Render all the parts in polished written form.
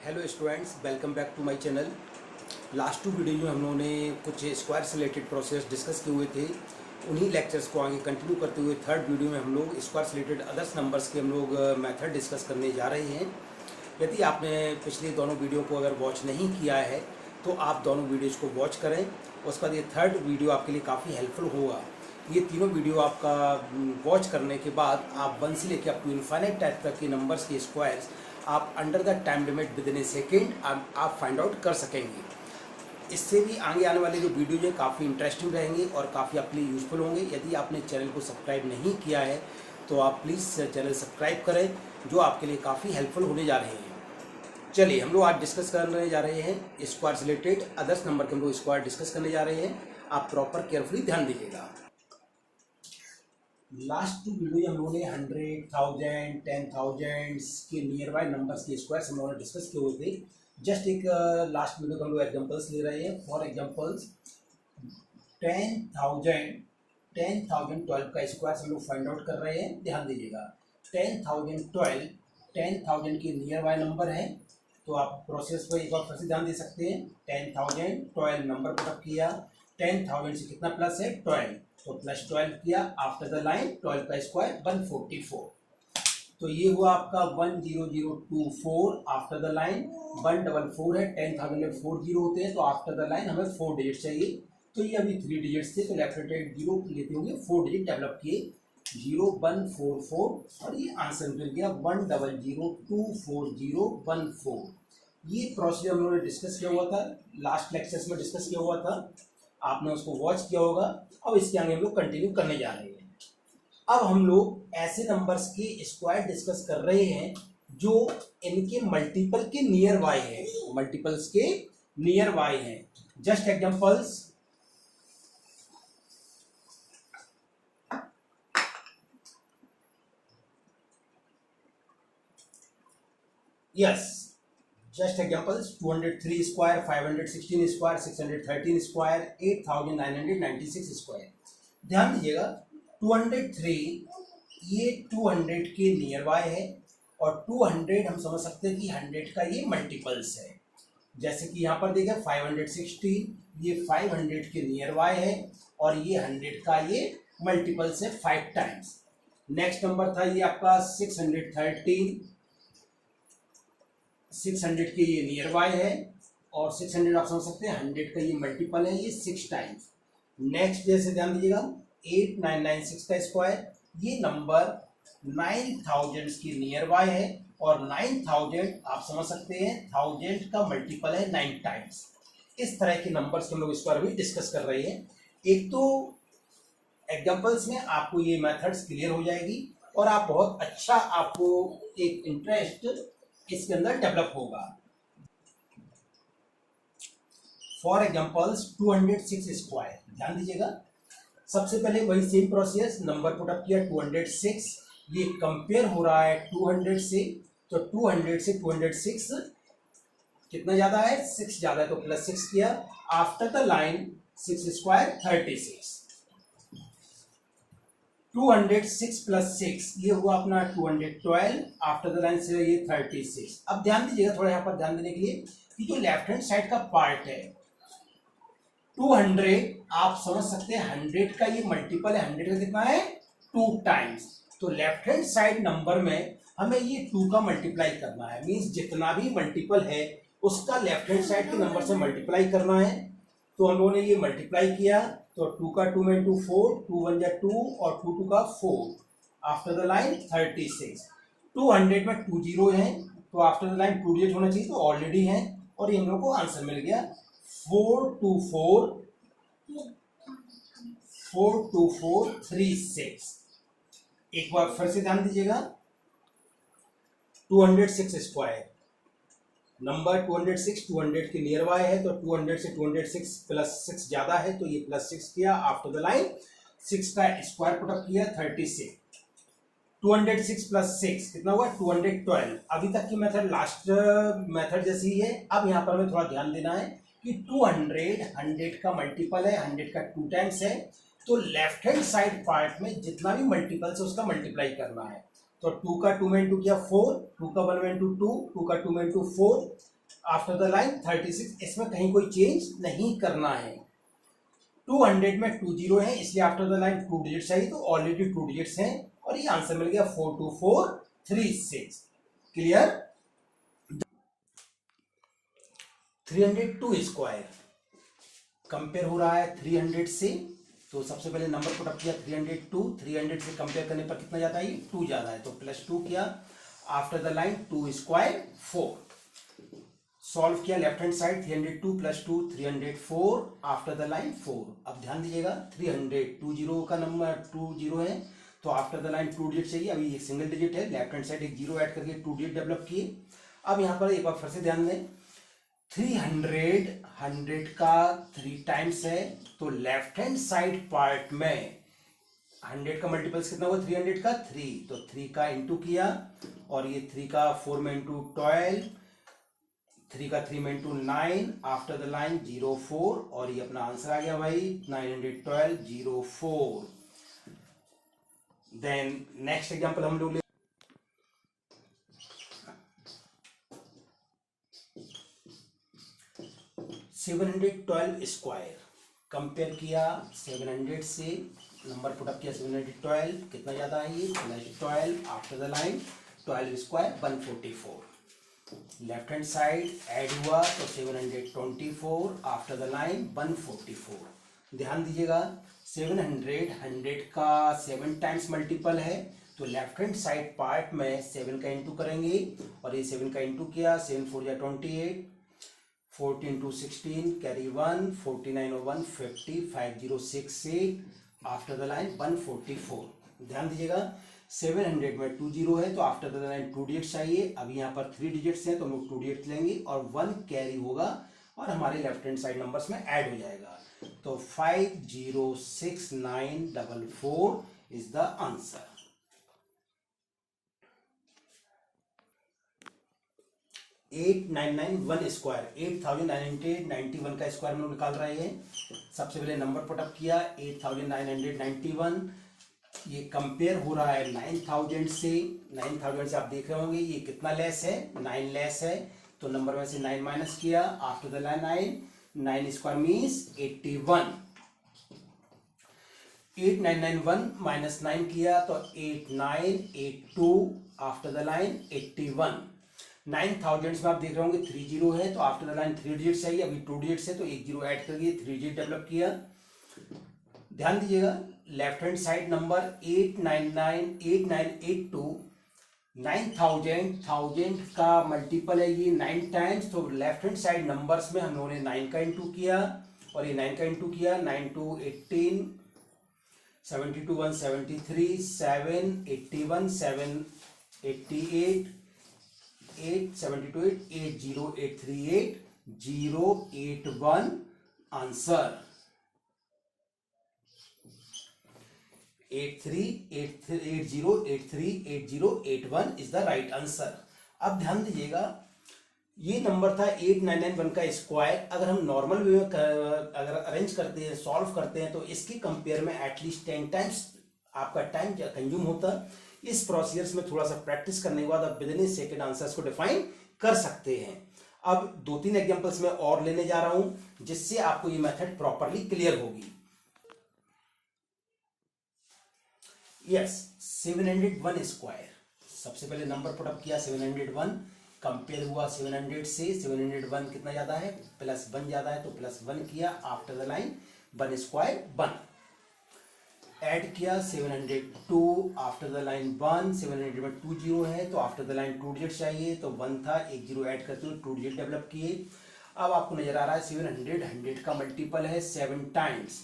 Hello students, welcome back to my channel. Last two video में हम लोगों ने कुछ स्क्वायर से रिलेटेड प्रोसेस डिस्कस किए हुए थे। उन्हीं लेक्चर्स को आगे कंटिन्यू करते हुए थर्ड वीडियो में हम लोग स्क्वायर से रिलेटेड अदर्स नंबर्स के हम लोग मेथड डिस्कस करने जा रहे हैं। यदि आपने पिछले दोनों वीडियो को अगर वॉच नहीं किया है तो आप दोनों वीडियोज़ को वॉच करें। उसके बाद ये थर्ड वीडियो आपके लिए काफ़ी हेल्पफुल होगा। ये तीनों वीडियो आपका वॉच करने के बाद आप 1 से लेकर अप टू इनफाइनाइट टाइप तक के नंबर्स के स्क्वायर्स आप under the time limit with in A second आप फाइंड आउट कर सकेंगे। इससे भी आगे आने वाले जो वीडियो हैं काफ़ी इंटरेस्टिंग रहेंगे और काफ़ी आपके लिए यूज़फुल होंगे। यदि आपने चैनल को सब्सक्राइब नहीं किया है तो आप प्लीज़ चैनल सब्सक्राइब करें, जो आपके लिए काफ़ी हेल्पफुल होने जा रहे हैं। चलिए हम लोग आज डिस्कस करने जा रहे हैं स्क्वायर से रिलेटेड अदर्स नंबर के हम लोग स्क्वायर डिस्कस करने जा रहे हैं। आप प्रॉपर केयरफुली ध्यान दीजिएगा। लास्ट टू वीडियो हम लोगों ने 100,000 10,000 के नियर बाय नंबर्स के स्क्वायर्स हम लोगों ने डिस्कस किए हुए थे। जस्ट एक लास्ट वीडियो का हम लोग एग्जांपल्स ले रहे हैं। फॉर एग्जांपल्स 10,012 का स्क्वायर्स हम लोग फाइंड आउट कर रहे हैं। ध्यान दीजिएगा, 10,000 के नियर बाय नंबर है, तो आप प्रोसेस पर एक बार फिर से ध्यान दे सकते हैं। 10,012 नंबर पुटअप किया, 10,000 से कितना प्लस है 12, तो प्लस 12 किया। आफ्टर द लाइन 12 का स्क्वायर 144, तो ये हुआ आपका 10024। आफ्टर द लाइन 144 है, 10,000 में 40 होते हैं, तो आफ्टर द लाइन हमें 4 डिजिट चाहिए। तो ये अभी 3 डिजिट्स थे, तो लेफ्ट हैंड 0 लेते होंगे, 4 डिजिट डेवलप किए 0144 और ये आंसर मिल गया 1002401 ये प्रोसीजर हम लोगों ने डिस्कस किया हुआ था, लास्ट लेक्चर्स में डिस्कस किया हुआ था, आपने उसको वॉच किया होगा। अब इसके आगे हम लोग कंटिन्यू करने जा रहे हैं। अब हम लोग ऐसे नंबर्स के स्क्वायर डिस्कस कर रहे हैं जो इनके मल्टीपल के नियर बाय है, मल्टीपल्स के नियर बाय है। Just examples, yes just examples 203 square, 516 square, 613 square, 8,996 square. ध्यान दीजिएगा 203 ये 200 के नियर बाय है और 200 हम समझ सकते हैं कि 100 का ये मल्टीपल्स है। जैसे कि यहाँ पर देखिए 516 ये 500 के नियर बाय है और ये 100 का ये मल्टीपल्स है 5 टाइम्स। नेक्स्ट नंबर था ये आपका 613, 600 के ये नियर बाय है और 600 आप समझ सकते हैं 100 का ये मल्टीपल है, ये 6 टाइम्स। नेक्स्ट जैसे ध्यान दीजिएगा 8996 का स्क्वायर, ये नंबर 9000 की नियर बाय है और 9000 आप समझ सकते हैं 1000 का मल्टीपल है 9 टाइम्स। इस तरह के नंबर्स के हम लोग स्क्वायर भी डिस्कस कर रहे हैं। एक तो एग्जांपल्स में आपको ये मेथड्स क्लियर हो जाएगी और आप बहुत अच्छा आपको एक इंटरेस्ट इसके अंदर डेवलप होगा। फॉर एग्जांपल्स 206 स्क्वायर, ध्यान दीजिएगा सबसे पहले वही सेम प्रोसेस, नंबर पुटअप किया 206, ये कंपेयर हो रहा है 200 से, तो 200 से 206 कितना ज्यादा है 6 ज्यादा है, तो प्लस 6 किया। After the line 6 square 36, 206 plus 6 ये हुआ अपना 212। आफ्टर द लाइन से ये 36। अब ध्यान दीजिएगा थोड़ा यहाँ पर ध्यान देने के लिए कि जो लेफ्ट हैंड साइड का पार्ट है 200 आप समझ सकते हैं 100 का ये मल्टीपल है, 100 का कितना है 2 टाइम्स। तो लेफ्ट हैंड साइड नंबर में हमें ये 2 का मल्टीप्लाई करना है, मीन्स जितना भी मल्टीपल है उसका लेफ्ट हैंड साइड के नंबर से मल्टीप्लाई करना है। तो हम लोगों ने ये मल्टीप्लाई किया, तो 2 का 2 में 2 4, 2 1 जा 2 और 2 2 का 4। आफ्टर द लाइन 36, 200 में 2 जीरो है, तो आफ्टर द लाइन 2 डिजिट होना चाहिए, तो ऑलरेडी है और ये हम लोग को आंसर मिल गया 42436। एक बार फिर से ध्यान दीजिएगा 206 स्क्वायर, नंबर 206 200 के नियर बाय है, तो 200 से 206 प्लस 6 ज्यादा है, तो ये प्लस 6 किया। आफ्टर द लाइन 6 का स्क्वायर पुटअप किया 36, 206 प्लस 6 कितना हुआ 212। अभी तक की मेथड लास्ट मेथड जैसी ही है। अब यहाँ पर हमें थोड़ा ध्यान देना है कि 200 100 का मल्टीपल है, 100 का 2 टाइम्स है, तो लेफ्ट हैंड साइड पार्ट में जितना भी मल्टीपल्स है उसका मल्टीप्लाई करना है। तो 2 का 2 में इंटू किया 4, 2 का 1 में इंटू 2, 2 का 2 में इंटू 4, आफ्टर द लाइन 36, इसमें कहीं कोई चेंज नहीं करना है। 200 में 2 जीरो है, इसलिए आफ्टर द लाइन 2 डिजिट्स चाहिए, तो ऑलरेडी 2 डिजिट्स हैं और ये आंसर मिल गया 42436। क्लियर। 302 स्क्वायर कंपेयर हो रहा है 300 से, तो सबसे पहले नंबर पुट अप किया 302, 300 से कंपेयर करने पर कितना जाता है, 2 ज्यादा है, तो +2 किया। After the line 2 square 4, solve किया left hand side, 302 + 2 304, after the line 4। अब ध्यान दीजिएगा 300 का नंबर 20 है, तो आफ्टर द लाइन 2 डिजिट चाहिए, अभी एक सिंगल डिजिट है, लेफ्ट हैंड साइड एक जीरो ऐड करके 2 डिजिट डेवलप किए। अब यहाँ पर एक बार फिर से ध्यान दें, 300 100 का 3 टाइम्स है, तो लेफ्ट हैंड साइड पार्ट में 100 का मल्टीपल्स कितना हुआ 300 का 3, तो 3 का इंटू किया, और ये 3 का 4 में इंटू 12, 3 का 3 में इंटू 9, आफ्टर द लाइन 04, और ये अपना आंसर आ गया भाई 912 04। देन नेक्स्ट एग्जांपल हम लोग 712 स्क्वायर कंपेयर किया 700 से, नंबर पुटअप किया 712, कितना ज्यादा है ये +12, after the line 12 square 144, left hand side add हुआ तो 724, आफ्टर द लाइन 144। ध्यान दीजिएगा 700 100 का 7 टाइम्स मल्टीपल है, तो लेफ्ट हैंड साइड पार्ट में 7 का इंटू करेंगे, और ये 7 का इंटू किया, 7 4 जा 28, 14 2 16 कैरी 1, 49 1 50, 5068, आफ्टर द लाइन 144। ध्यान दीजिएगा 700 में 2 जीरो है, तो आफ्टर द लाइन 2 डिजिट्स चाहिए, अभी यहाँ पर 3 डिजिट्स हैं तो हम लोग 2 डिजिट्स लेंगे और 1 कैरी होगा और हमारे लेफ्ट हैंड साइड नंबर्स में ऐड हो जाएगा, तो 506944 इज द आंसर। 8991 स्क्वायर, 8991 का स्क्वायर हम लोग निकाल रहे हैं। सबसे पहले नंबर पुटअप किया 8991, ये कंपेयर हो रहा है 9000 से। 9000 से आप देख रहे होंगे ये कितना लेस है, 9 लेस है, तो नंबर में से 9 माइनस किया, after the line 9 square means 81। 8991 minus 9 किया तो 8982, आफ्टर द लाइन 81। 9000 में आप देख रहे होंगे 3 जीरो है, तो आफ्टर द लाइन 3 डिजिट चाहिए, अभी 2 डिजिट है तो एक जीरो ऐड करके 3 डिजिट डेवलप किया। ध्यान दीजिएगा लेफ्ट हैंड साइड नंबर 8982, 9000 का मल्टीपल है ये 9 टाइम्स, तो लेफ्ट हैंड साइड नंबर्स में हम लोगों ने 9 का इंटू किया, और ये 9 का इंटू किया, 9 2 18, 72 173, 7 81 7 88, 8 72 8 80838 081 answer 8380838081 is the right answer. अब ध्यान दीजिएगा ये नंबर था 8991 का स्क्वायर, अगर हम नॉर्मल वे में अगर अरेंज करते हैं, सॉल्व करते हैं, तो इसके कंपेयर में एटलीस्ट 10 टाइम्स आपका टाइम कंज्यूम होता। इस प्रोसीजर्स में थोड़ा सा प्रैक्टिस करने के बाद आप विद इन सेकेंड आंसर्स को डिफाइन कर सकते हैं। अब 2-3 एग्जांपल्स में और लेने जा रहा हूं जिससे आपको ये मेथड प्रॉपरली क्लियर होगी। यस 701 स्क्वायर, सबसे पहले नंबर पुटअप किया 701, कंपेयर हुआ 700 से, 701 कितना ज्यादा है +1 ज्यादा है, तो +1 किया, after the line 1 square 1, add किया 702, आफ्टर द लाइन 1, 700 में 2 जीरो है, तो आफ्टर द लाइन 2 डिजिट चाहिए, तो 1 था, एक जीरो ऐड करते हुए 2 डिजिट डेवलप किए। अब आपको नजर आ रहा है 700 100 का मल्टीपल है 7 टाइम्स,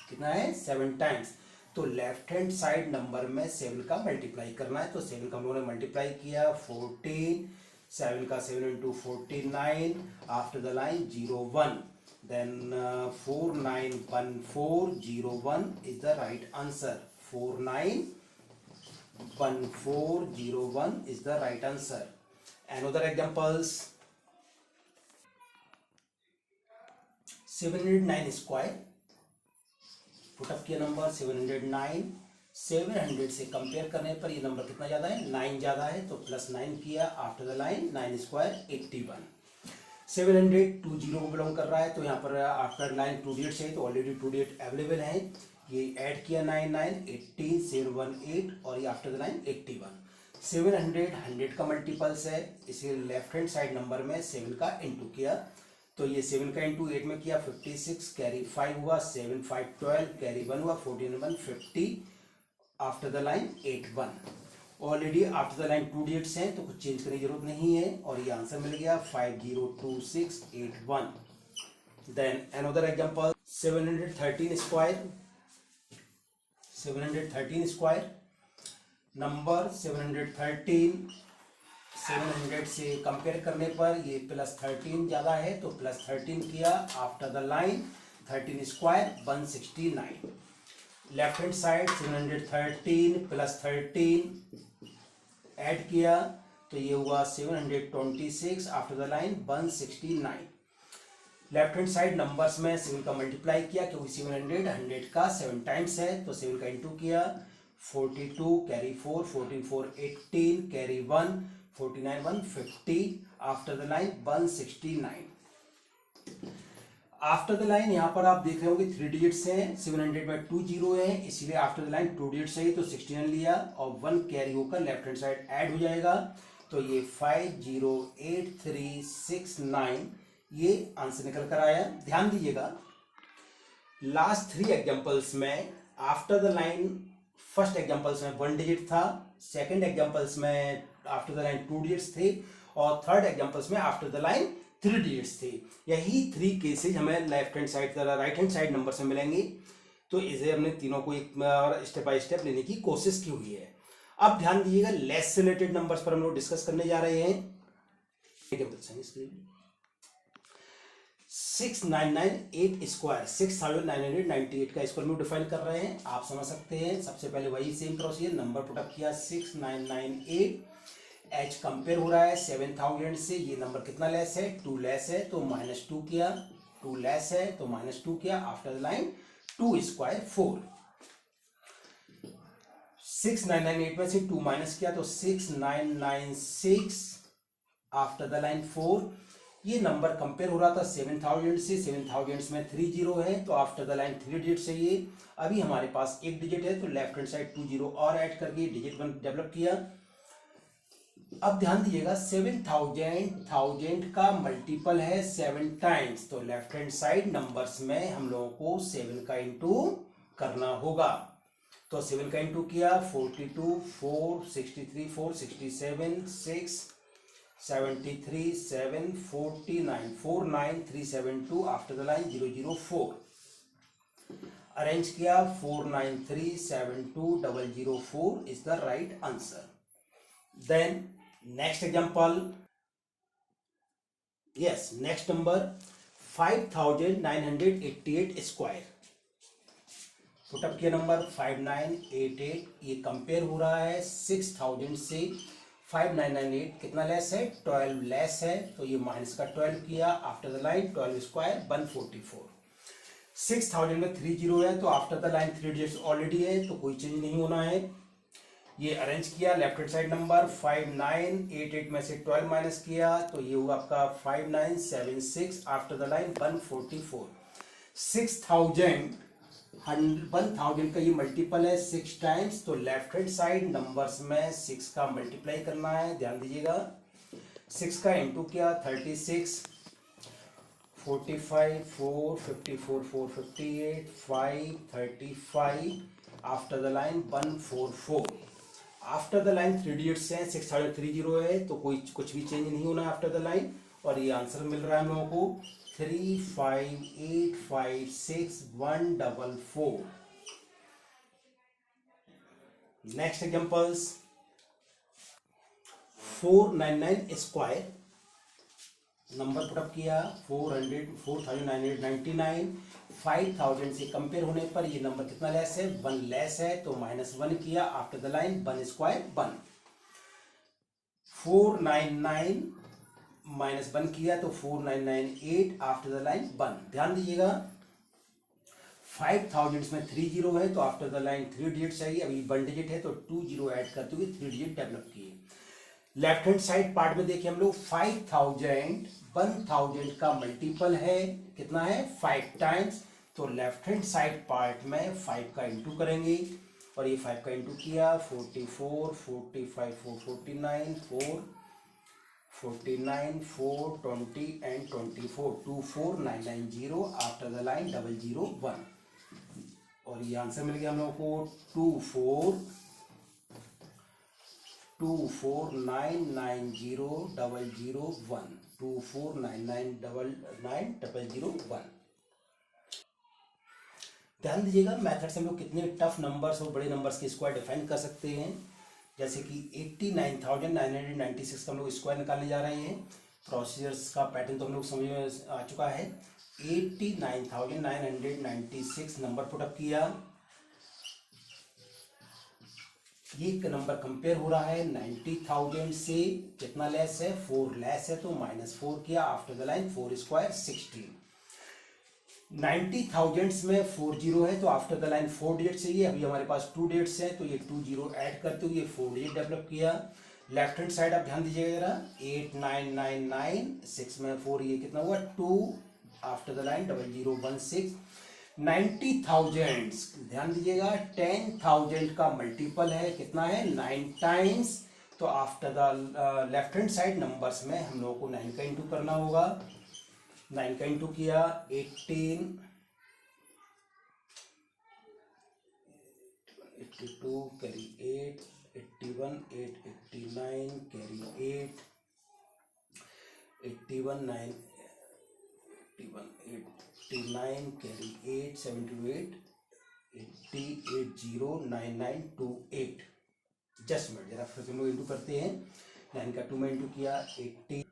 कितना है 7 टाइम्स, तो लेफ्ट हैंड साइड नंबर में 7 का मल्टीप्लाई करना है, तो 7 का हम लोगों ने मल्टीप्लाई किया 14, 7 का 7 into 49, after the line 01, then 491401 is the right answer. 491401 is the right answer. Another examples, 709 square, put up किया नंबर 709, 700 से कंपेयर करने पर ये नंबर कितना ज्यादा है 9 ज्यादा है, तो +9 किया, after the line 9 square 81। 700 two zero को बिलोंग कर रहा है, तो यहाँ पर आफ्टर लाइन टू डिजिट है तो ऑलरेडी टू डिजिट अवेलेबल है। ये ऐड किया 99 18 718 और ये आफ्टर द लाइन 81। 700 100 का मल्टीपल्स है, इसे लेफ्ट हैंड साइड नंबर में 7 का इंटू किया, तो ये 7 का इंटू 8 में किया 56, कैरी 5 हुआ, 7 5 12, कैरी 1 हुआ, 14 1 50 after the line 81। Already after the line two digits हैं तो कुछ चेंज करने की जरूरत नहीं है और ये आंसर मिल गया 502681। Then another example 713 square. 713 square number 713 700 से कंपेयर करने पर ये +13 ज़्यादा है तो +13 किया, after the line 13 square 169। Left hand side 713 +13 add किया तो ये हुआ 726 after the line 169। Left hand side numbers में 7 का मल्टीप्लाई किया क्योंकि 700 100 का 7 टाइम्स है तो 7 का इंटू किया, 42 carry 4 14 4 18 carry 1 49 1 50 after the line 169। After the line यहाँ पर आप देख रहे होंगे 3 डिजिट्स हैं, 700 में 2 जीरो है इसीलिए आफ्टर द लाइन 2 डिजिट्स है तो 69 लिया और 1 कैरी होकर लेफ्ट हैंड साइड ऐड हो जाएगा तो ये 508369 ये आंसर निकल कर आया। ध्यान दीजिएगा लास्ट 3 एग्जांपल्स में after the line first examples में 1 डिजिट था, सेकंड एग्जांपल्स में आफ्टर द लाइन 2 डिजिट्स थे और थर्ड एग्जांपल्स में आफ्टर द लाइन 3 डिजिट्स थे। यही 3 केसेज हमें left hand side right hand side number से मिलेंगे, तो इसे हमने तीनों को एक स्टेप बाय स्टेप लेने की कोशिश की हुई है। अब ध्यान दीजिएगा लेस रिलेटेड नंबर्स पर हम लोग डिस्कस करने जा रहे हैं। 6998 स्क्वायर 6998 का स्क्वायर में डिफाइन कर रहे हैं, आप समझ सकते हैं। सबसे पहले वही सेम प्रोसीजर, नंबर पुटअप किया 6998, एच कंपेयर हो रहा है 7000 से, ये नंबर कितना लेस है 2 लेस है तो -2 किया, 2 लेस है तो -2 किया, आफ्टर द लाइन 2 स्क्वायर 4। 6998 में से 2 माइनस किया तो 6996 आफ्टर द लाइन 4। ये नंबर कंपेयर हो रहा था 7000 से, 7000 में 3 जीरो है तो आफ्टर द लाइन 3 डिजिट चाहिए। अभी हमारे पास एक डिजिट है तो लेफ्ट हैंड साइड 2 जीरो और ऐड करके डिजिट 1 डेवलप किया। अब ध्यान दीजिएगा 7000 का मल्टीपल है 7 टाइम्स तो लेफ्ट हैंड साइड नंबर्स में हम लोगों को 7 का इंटू करना होगा, तो 7 का इंटू किया 42 4 63 4 67 6 73 7 49 49 372 आफ्टर द लाइन 004 अरेंज किया 49372004 is the right answer. Then next example, yes next number 5988 square. Put up किया नंबर 5988, ये कंपेयर हो रहा है 6000 से। 5998 कितना लेस है 12 लेस है तो ये माइनस का 12 किया, आफ्टर द लाइन 12 स्क्वायर 144। 6000 में 3 जीरो है तो after the line 3 digits already है तो कोई चेंज नहीं होना है। ये अरेंज किया लेफ्ट हैंड साइड नंबर 5988 में से 12 माइनस किया तो ये हुआ आपका 5976 आफ्टर द लाइन 144। 1000 का ये मल्टीपल है 6 टाइम्स तो लेफ्ट हैंड साइड नंबर्स में 6 का मल्टीप्लाई करना है। ध्यान दीजिएगा 6 का इंटू किया 36 45 4 54 4 58 5 35 after the line 144। After the line 3 digits हैं, 6030 है तो कोई कुछ भी चेंज नहीं होना आफ्टर द लाइन और ये आंसर मिल रहा है हम लोगों को 35856144। Next examples 499 square. Number put up किया 4999। 5000 से कंपेयर होने पर ये नंबर कितना लेस है 1 लेस है तो -1 किया, आफ्टर द लाइन 1 स्क्वायर 1। 499 -1 किया तो 4998 आफ्टर द लाइन 1। ध्यान दीजिएगा 5000 में 3 जीरो है तो आफ्टर द लाइन 3 डिजिट चाहिए, अभी 1 डिजिट है तो 2 जीरो ऐड करते हुए 3 डिजिट डेवलप किए। लेफ्ट हैंड साइड पार्ट में देखिए हम लोग 5000 1000 का मल्टीपल है कितना है 5 टाइम्स, तो लेफ्ट हैंड साइड पार्ट में 5 का इंटू करेंगे और ये 5 का इंटू किया 44 45 4 49 4 49 4 20 एंड 24 24990 आफ्टर द लाइन 001 और ये आंसर मिल गया हम लोगों को 2499001 2499001। ध्यान दीजिएगा मेथड से हम लोग कितने टफ नंबर्स और बड़े नंबर्स के स्क्वायर डिफाइन कर सकते हैं। जैसे कि 89,996 का हम लोग स्क्वायर निकालने जा रहे हैं। प्रोसीजर्स का पैटर्न तो हम लोग समझ में आ चुका है। 89,996 नंबर पुटअप किया, ये नंबर कंपेयर हो रहा है 90,000 से, कितना लेस है 4 लेस है तो -4 किया आफ्टर द लाइन 4 स्क्वायर 16। 90,000 में 4 जीरो है तो आफ्टर द लाइन 4 डिजिट चाहिए, अभी हमारे पास 2 डिजिट्स हैं तो ये 2 जीरो ऐड करते हुए 4 डिजिट डेवलप किया। लेफ्ट हैंड साइड आप ध्यान दीजिएगा जरा 8999 6 में 4 ये कितना हुआ 2 आफ्टर द लाइन 0016। 90,000 ध्यान दीजिएगा 10,000 का मल्टीपल है कितना है 9 टाइम्स, तो after the left hand side numbers में हम लोगों को 9 का इंटू करना होगा। 9 का इंटू किया 18 82 carry 8 81 8 89 carry 8 81 9 81 89 carry 8 78 80 80 9928। Just minute जरा फिर हम लोग इंटू करते हैं। 9 का 2 में इंटू किया 80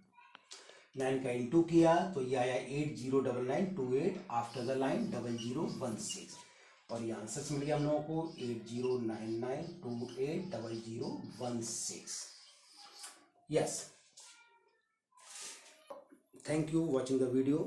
9 का इंटू किया तो ये आया 809928 आफ्टर द लाइन 0016 और ये आंसर मिल गया हम लोगों को 809928 0016। Yes, thank you watching the video.